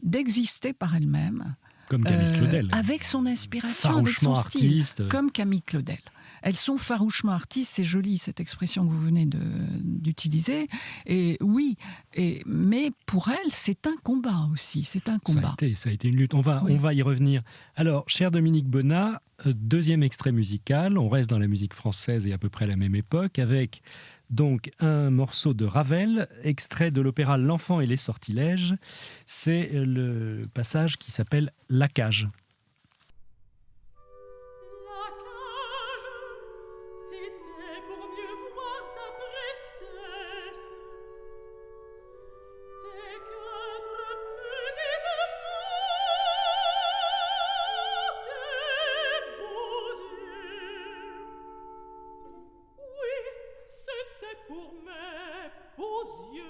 d'exister par elle-même. Comme Camille Claudel. Avec son inspiration, avec son style. Artiste. Comme Camille Claudel. Elles sont farouchement artistes, c'est joli cette expression que vous venez d'utiliser. Et oui, mais pour elles, c'est un combat aussi, c'est un combat. Ça a été une lutte. On va y revenir. Alors, cher Dominique Bonnat, deuxième extrait musical. On reste dans la musique française et à peu près à la même époque, avec donc un morceau de Ravel, extrait de l'opéra L'Enfant et les sortilèges. C'est le passage qui s'appelle La cage. Pour mes beaux yeux.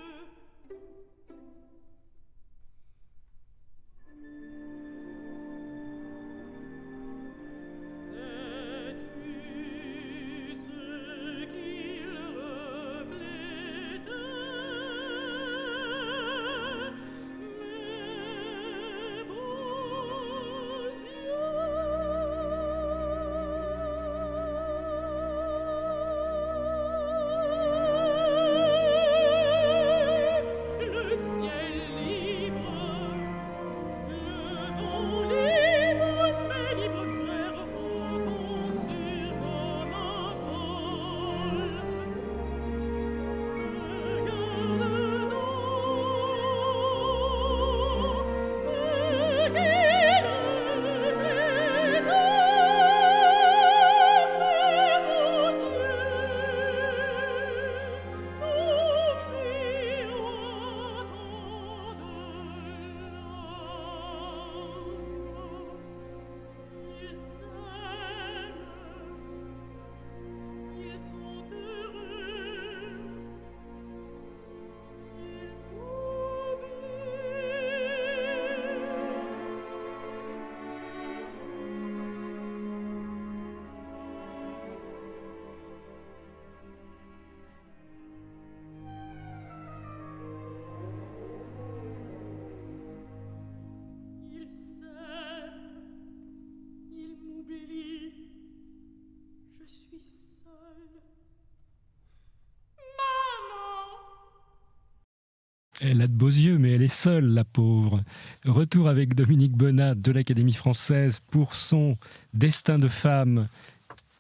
Elle a de beaux yeux, mais elle est seule, la pauvre. Retour avec Dominique Bonnat de l'Académie française pour son Destin de femme,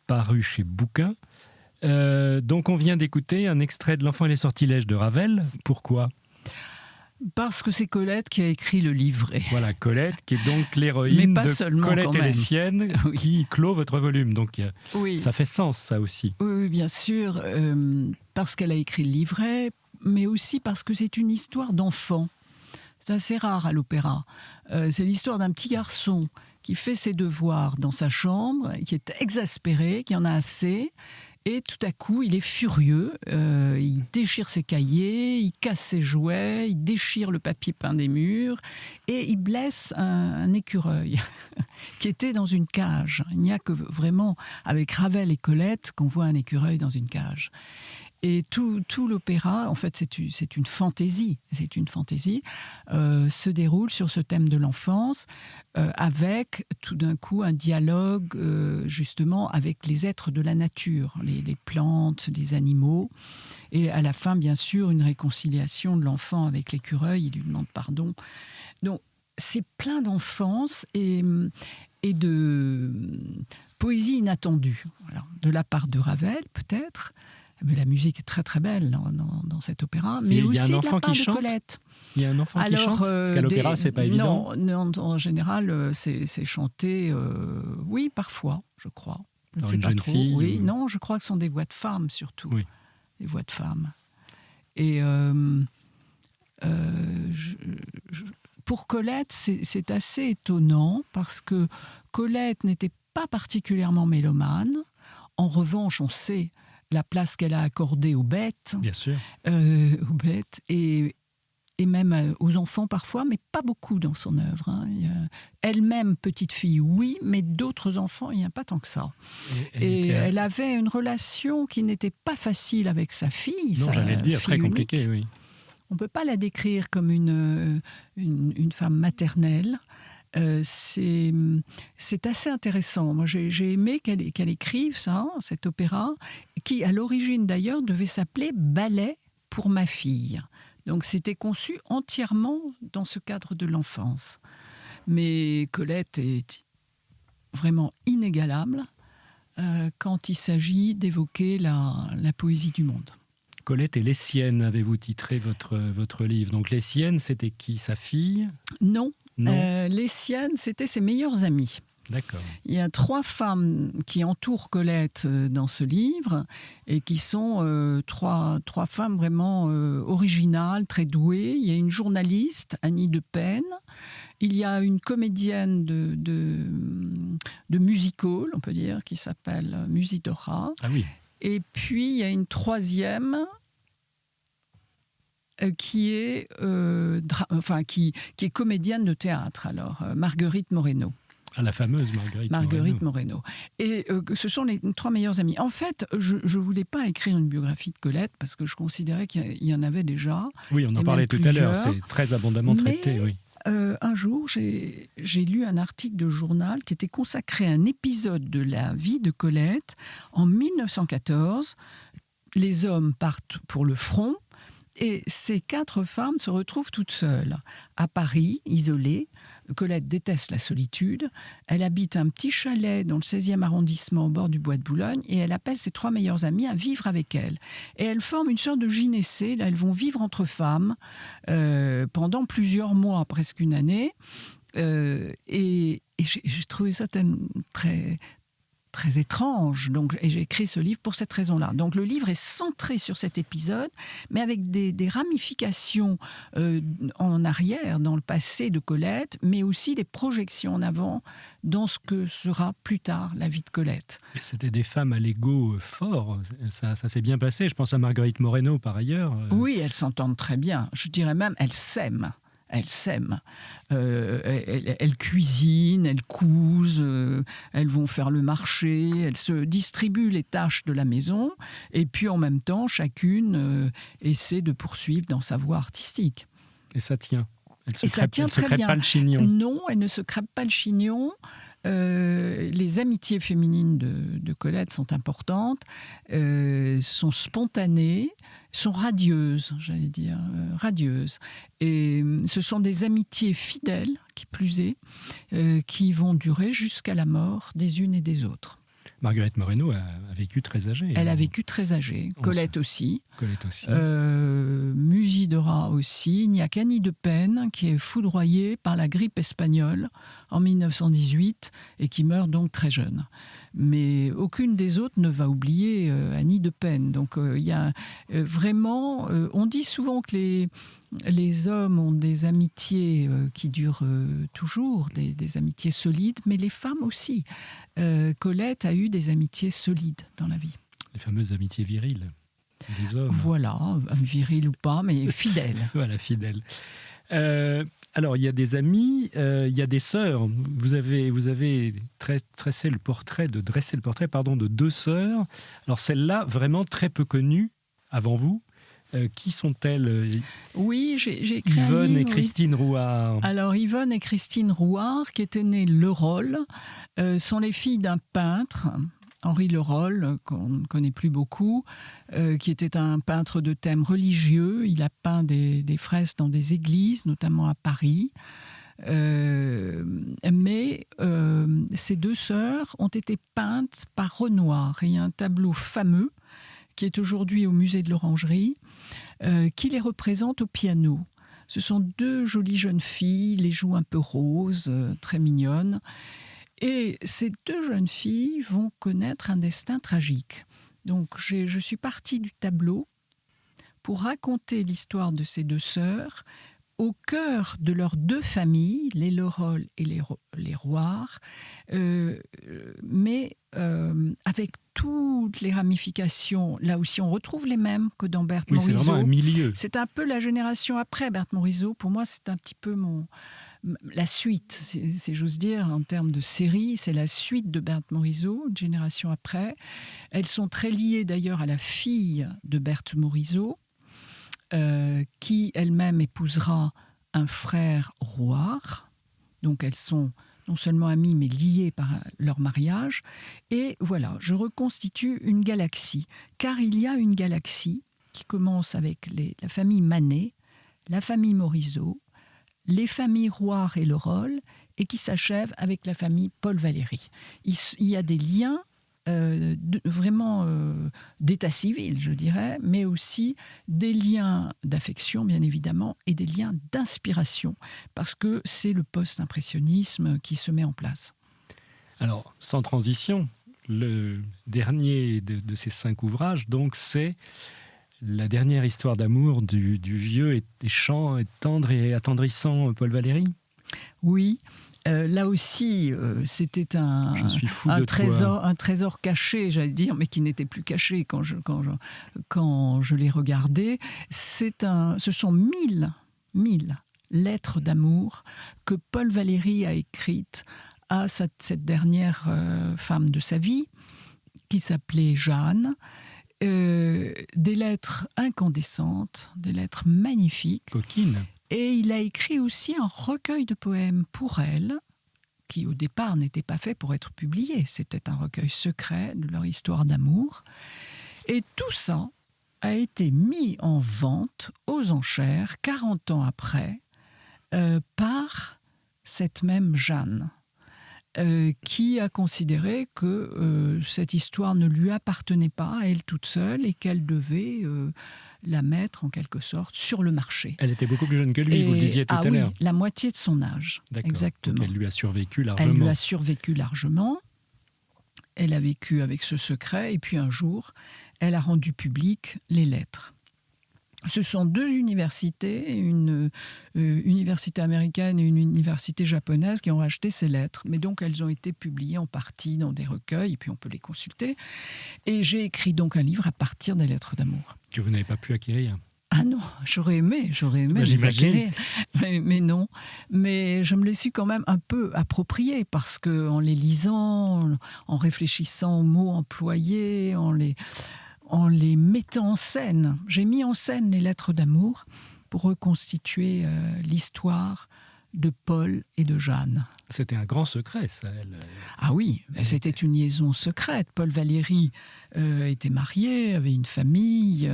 paru chez Bouquin. Donc on vient d'écouter un extrait de L'Enfant et les sortilèges de Ravel. Pourquoi ? Parce que c'est Colette qui a écrit le livret. Voilà, Colette, qui est donc l'héroïne pas de seulement, Colette quand et les même. siennes, Oui. qui clôt votre volume. Donc Oui. ça fait sens, ça aussi. Oui, bien sûr, parce qu'elle a écrit le livret, mais aussi parce que c'est une histoire d'enfant. C'est assez rare à l'opéra. C'est l'histoire d'un petit garçon qui fait ses devoirs dans sa chambre, qui est exaspéré, qui en a assez. Et tout à coup, il est furieux, il déchire ses cahiers, il casse ses jouets, il déchire le papier peint des murs et il blesse un écureuil qui était dans une cage. Il n'y a que vraiment avec Ravel et Colette qu'on voit un écureuil dans une cage. Et tout l'opéra, en fait, c'est une fantaisie. C'est une fantaisie. Se déroule sur ce thème de l'enfance, avec tout d'un coup un dialogue, justement, avec les êtres de la nature, les plantes, les animaux. Et à la fin, bien sûr, une réconciliation de l'enfant avec l'écureuil. Il lui demande pardon. Donc, c'est plein d'enfance et de poésie inattendue. Voilà. De la part de Ravel, peut-être. Mais la musique est très très belle dans cet opéra, mais aussi de la part de Colette. Il y a un enfant qui chante. Parce qu'à l'opéra, c'est pas évident. Non, en général, c'est chanté, oui, parfois, je crois. Je ne sais une pas jeune trop. fille. Oui, non, je crois que ce sont des voix de femmes surtout. Oui. Des voix de femmes. Et pour Colette, c'est assez étonnant parce que Colette n'était pas particulièrement mélomane. En revanche, on sait la place qu'elle a accordée aux bêtes, bien sûr, aux bêtes et même aux enfants parfois, mais pas beaucoup dans son œuvre. Hein. Elle-même, petite fille, oui, mais d'autres enfants, il n'y a pas tant que ça. Et elle avait une relation qui n'était pas facile avec sa fille. Non, j'allais le dire, très compliquée, oui. On ne peut pas la décrire comme une femme maternelle. C'est assez intéressant. Moi, j'ai aimé qu'elle écrive ça, cet opéra, qui, à l'origine d'ailleurs, devait s'appeler « Ballet pour ma fille ». Donc, c'était conçu entièrement dans ce cadre de l'enfance. Mais Colette est vraiment inégalable quand il s'agit d'évoquer la poésie du monde. Colette et les siennes, avez-vous titré votre livre. Donc, les siennes, c'était qui, sa fille ? Non. Les siennes, c'était ses meilleures amies. D'accord. Il y a 3 femmes qui entourent Colette dans ce livre et qui sont 3 femmes vraiment originales, très douées. Il y a une journaliste, Annie de Penne. Il y a une comédienne de music-hall, on peut dire, qui s'appelle Musidora. Ah oui. Et puis, il y a une 3e qui est comédienne de théâtre, alors Marguerite Moreno. Ah, la fameuse Marguerite Moreno. Et ce sont les 3 meilleures amies. En fait, je ne voulais pas écrire une biographie de Colette parce que je considérais qu'il y en avait déjà. Oui, on en parlait tout à l'heure, c'est très abondamment traité. Oui. Un jour, j'ai lu un article de journal qui était consacré à un épisode de la vie de Colette. En 1914, les hommes partent pour le front. Et ces 4 femmes se retrouvent toutes seules, à Paris, isolées. Colette déteste la solitude. Elle habite un petit chalet dans le 16e arrondissement au bord du bois de Boulogne et elle appelle ses 3 meilleures amies à vivre avec elle. Et elles forment une sorte de gynécée. Là, elles vont vivre entre femmes pendant plusieurs mois, presque une année. Et j'ai trouvé ça très... très étrange. Et j'ai écrit ce livre pour cette raison-là. Donc le livre est centré sur cet épisode, mais avec des ramifications en arrière, dans le passé de Colette, mais aussi des projections en avant dans ce que sera plus tard la vie de Colette. Et c'était des femmes à l'ego fort. Ça s'est bien passé. Je pense à Marguerite Moreno, par ailleurs. Oui, elles s'entendent très bien. Je dirais même, elles s'aiment. Elles s'aiment. Elles cuisinent, elles cousent, elles vont faire le marché, elles se distribuent les tâches de la maison et puis en même temps, chacune essaie de poursuivre dans sa voie artistique. Et ça tient. Ça tient très bien. Pas le chignon. Non, elle ne se crêpe pas le chignon. Les amitiés féminines de Colette sont importantes, sont spontanées, sont radieuses, j'allais dire, radieuses. Et ce sont des amitiés fidèles, qui plus est, qui vont durer jusqu'à la mort des unes et des autres. Marguerite Moreno a vécu très âgée. Elle a vécu très âgée. Colette aussi. Musidora aussi. Il n'y a qu'Annie de Pène qui est foudroyée par la grippe espagnole en 1918 et qui meurt donc très jeune. Mais aucune des autres ne va oublier Annie de Pène. Donc il y a vraiment... on dit souvent que les hommes ont des amitiés qui durent toujours, des amitiés solides, mais les femmes aussi. Colette a eu des amitiés solides dans la vie. Les fameuses amitiés viriles des hommes. Voilà, viriles ou pas, mais fidèles. Voilà, fidèles. Alors, il y a des amis, il y a des sœurs. Vous avez dressé le portrait de 2 sœurs. Alors, celles-là, vraiment très peu connues avant vous. Qui sont-elles? Oui, j'ai écrit Yvonne un livre, et Christine Rouard. Alors, Yvonne et Christine Rouard, qui étaient nées Leroll, sont les filles d'un peintre, Henri Leroll, qu'on ne connaît plus beaucoup, qui était un peintre de thèmes religieux. Il a peint des fresques dans des églises, notamment à Paris. Mais ces 2 sœurs ont été peintes par Renoir. Il y a un tableau fameux qui est aujourd'hui au musée de l'Orangerie, qui les représente au piano. Ce sont 2 jolies jeunes filles, les joues un peu roses, très mignonnes. Et ces 2 jeunes filles vont connaître un destin tragique. Donc je suis partie du tableau pour raconter l'histoire de ces 2 sœurs au cœur de leurs 2 familles, les Leroll et les Rouard, mais avec toutes les ramifications. Là aussi, on retrouve les mêmes que dans Berthe Morisot. Oui, c'est vraiment un milieu. C'est un peu la génération après Berthe Morisot. Pour moi, c'est un petit peu la suite, si j'ose dire, en termes de série. C'est la suite de Berthe Morisot, une génération après. Elles sont très liées d'ailleurs à la fille de Berthe Morisot, qui elle-même épousera un frère Rouard. Donc elles sont non seulement amies, mais liées par leur mariage. Et voilà, je reconstitue une galaxie. Car il y a une galaxie qui commence avec la famille Manet, la famille Morisot, les familles Rouard et Leroll, et qui s'achève avec la famille Paul Valéry. Il y a des liens vraiment d'état civil, je dirais, mais aussi des liens d'affection, bien évidemment, et des liens d'inspiration, parce que c'est le post-impressionnisme qui se met en place. Alors, sans transition, le dernier de ces 5 ouvrages, donc, c'est la dernière histoire d'amour du vieux et chant, et tendre et attendrissant Paul Valéry. Oui. Là aussi, c'était un trésor caché, j'allais dire, mais qui n'était plus caché quand je l'ai regardé. Ce sont 1000 lettres d'amour que Paul Valéry a écrites à cette dernière femme de sa vie, qui s'appelait Jeanne. Des lettres incandescentes, des lettres magnifiques. Coquines. Et il a écrit aussi un recueil de poèmes pour elle, qui au départ n'était pas fait pour être publié. C'était un recueil secret de leur histoire d'amour. Et tout ça a été mis en vente aux enchères 40 ans après par cette même Jeanne, qui a considéré que cette histoire ne lui appartenait pas à elle toute seule et qu'elle devait la mettre en quelque sorte sur le marché. Elle était beaucoup plus jeune que lui, vous le disiez tout à l'heure. Oui, la moitié de son âge. D'accord. Exactement. Donc elle lui a survécu largement. Elle lui a survécu largement. Elle a vécu avec ce secret et puis un jour, elle a rendu public les lettres. Ce sont 2 universités, une université américaine et une université japonaise qui ont racheté ces lettres. Mais donc, elles ont été publiées en partie dans des recueils, et puis on peut les consulter. Et j'ai écrit donc un livre à partir des lettres d'amour. Que vous n'avez pas pu acquérir. Ah non, j'aurais aimé les acquérir, mais non. Mais je me les suis quand même un peu appropriés, parce qu'en les lisant, en réfléchissant aux mots employés, en les mettant en scène. J'ai mis en scène les lettres d'amour pour reconstituer l'histoire de Paul et de Jeanne. C'était un grand secret, ça. Ah oui, c'était une liaison secrète. Paul Valéry était marié, avait une famille,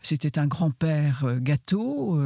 c'était un grand-père gâteau.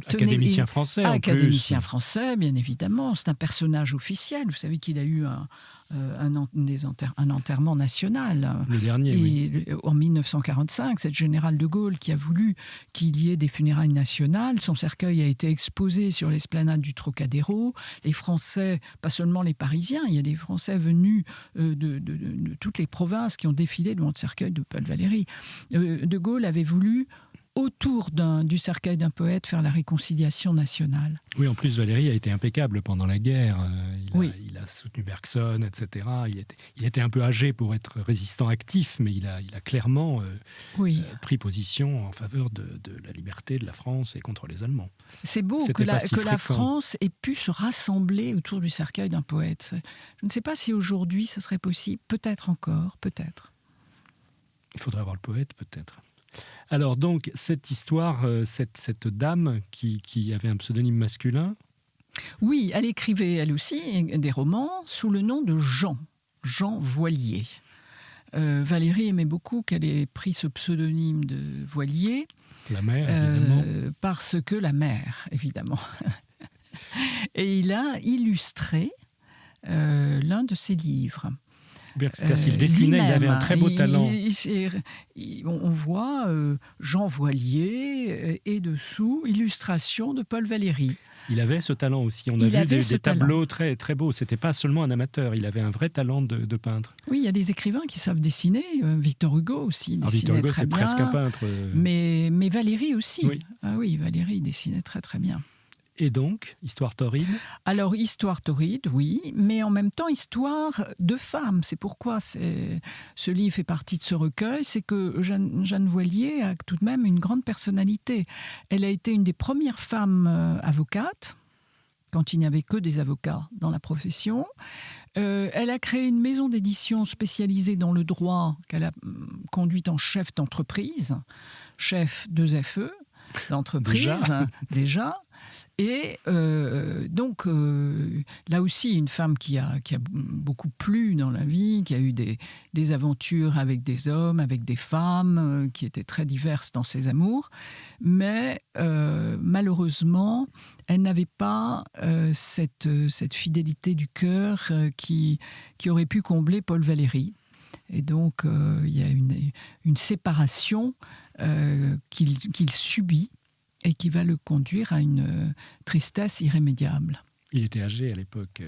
Académicien français, en plus. Académicien français, bien évidemment. C'est un personnage officiel. Vous savez qu'il a eu un enterrement national. Le dernier, oui. En 1945, c'est le général de Gaulle qui a voulu qu'il y ait des funérailles nationales. Son cercueil a été exposé sur l'esplanade du Trocadéro. Les Français, pas seulement les Parisiens, il y a des Français venus de toutes les provinces qui ont défilé devant le cercueil de Paul Valéry. De Gaulle avait voulu, autour du cercueil d'un poète, faire la réconciliation nationale. Oui, en plus, Valéry a été impeccable pendant la guerre. Il a soutenu Bergson, etc. Il était un peu âgé pour être résistant actif, mais il a clairement pris position en faveur de la liberté de la France et contre les Allemands. C'est beau que la France ait pu se rassembler autour du cercueil d'un poète. Je ne sais pas si aujourd'hui ce serait possible. Peut-être encore, peut-être. Il faudrait avoir le poète, peut-être. Alors donc, cette histoire, cette dame qui avait un pseudonyme masculin... Oui, elle écrivait elle aussi des romans sous le nom de Jean Voilier. Valéry aimait beaucoup qu'elle ait pris ce pseudonyme de Voilier. La mère, évidemment. Parce que la mère, évidemment. Et il a illustré l'un de ses livres. Il dessinait, il avait un très beau talent. On voit Jean Voilier et dessous, illustration de Paul Valéry. Il avait ce talent aussi. On a vu des tableaux très, très beaux. Ce n'était pas seulement un amateur, il avait un vrai talent de peintre. Oui, il y a des écrivains qui savent dessiner. Victor Hugo aussi dessinait Victor Hugo, très bien. c'est presque un peintre. Mais Valéry aussi. Oui. Ah oui, Valéry dessinait très très bien. Et donc, histoire torride ? Alors, histoire torride, oui, mais en même temps, histoire de femmes. C'est pourquoi ce livre fait partie de ce recueil. C'est que Jeanne Voilier a tout de même une grande personnalité. Elle a été une des premières femmes avocates, quand il n'y avait que des avocats dans la profession. Elle a créé une maison d'édition spécialisée dans le droit qu'elle a conduite en chef d'entreprise, chef 2FE d'entreprise, déjà. Et donc, là aussi, une femme qui a beaucoup plu dans la vie, qui a eu des aventures avec des hommes, avec des femmes, qui étaient très diverses dans ses amours. Mais malheureusement, elle n'avait pas cette fidélité du cœur qui aurait pu combler Paul Valéry. Et donc, il y a une séparation qu'il subit et qui va le conduire à une tristesse irrémédiable. Il était âgé à l'époque.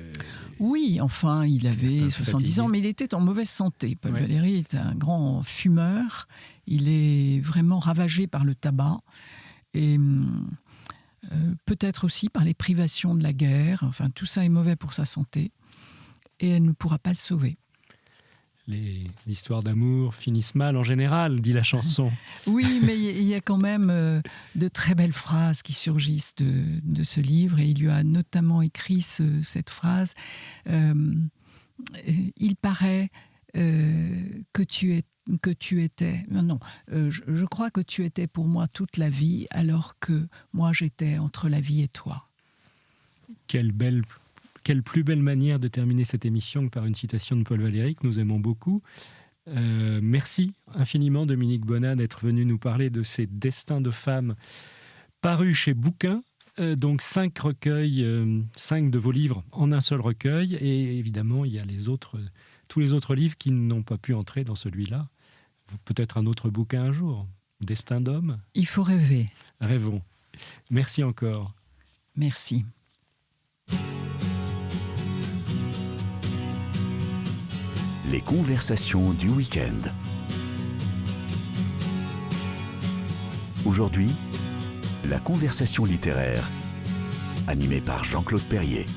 Oui, enfin, il avait 70 ans, mais il était en mauvaise santé. Paul Valéry est un grand fumeur. Il est vraiment ravagé par le tabac et peut-être aussi par les privations de la guerre. Enfin, tout ça est mauvais pour sa santé et elle ne pourra pas le sauver. Les histoires d'amour finissent mal en général, dit la chanson. Oui, mais il y a quand même de très belles phrases qui surgissent de ce livre. Et il lui a notamment écrit cette phrase. Il paraît que tu étais... Non, je crois que tu étais pour moi toute la vie, alors que moi j'étais entre la vie et toi. Quelle plus belle manière de terminer cette émission que par une citation de Paul Valéry, que nous aimons beaucoup. Merci infiniment, Dominique Bonnat, d'être venu nous parler de ces destins de femmes parus chez Bouquin. Donc 5 recueils, 5 de vos livres en un seul recueil. Et évidemment, il y a tous les autres livres qui n'ont pas pu entrer dans celui-là. Peut-être un autre bouquin un jour. Destin d'homme. Il faut rêver. Rêvons. Merci encore. Merci. Les conversations du week-end. Aujourd'hui, la conversation littéraire, animée par Jean-Claude Perrier.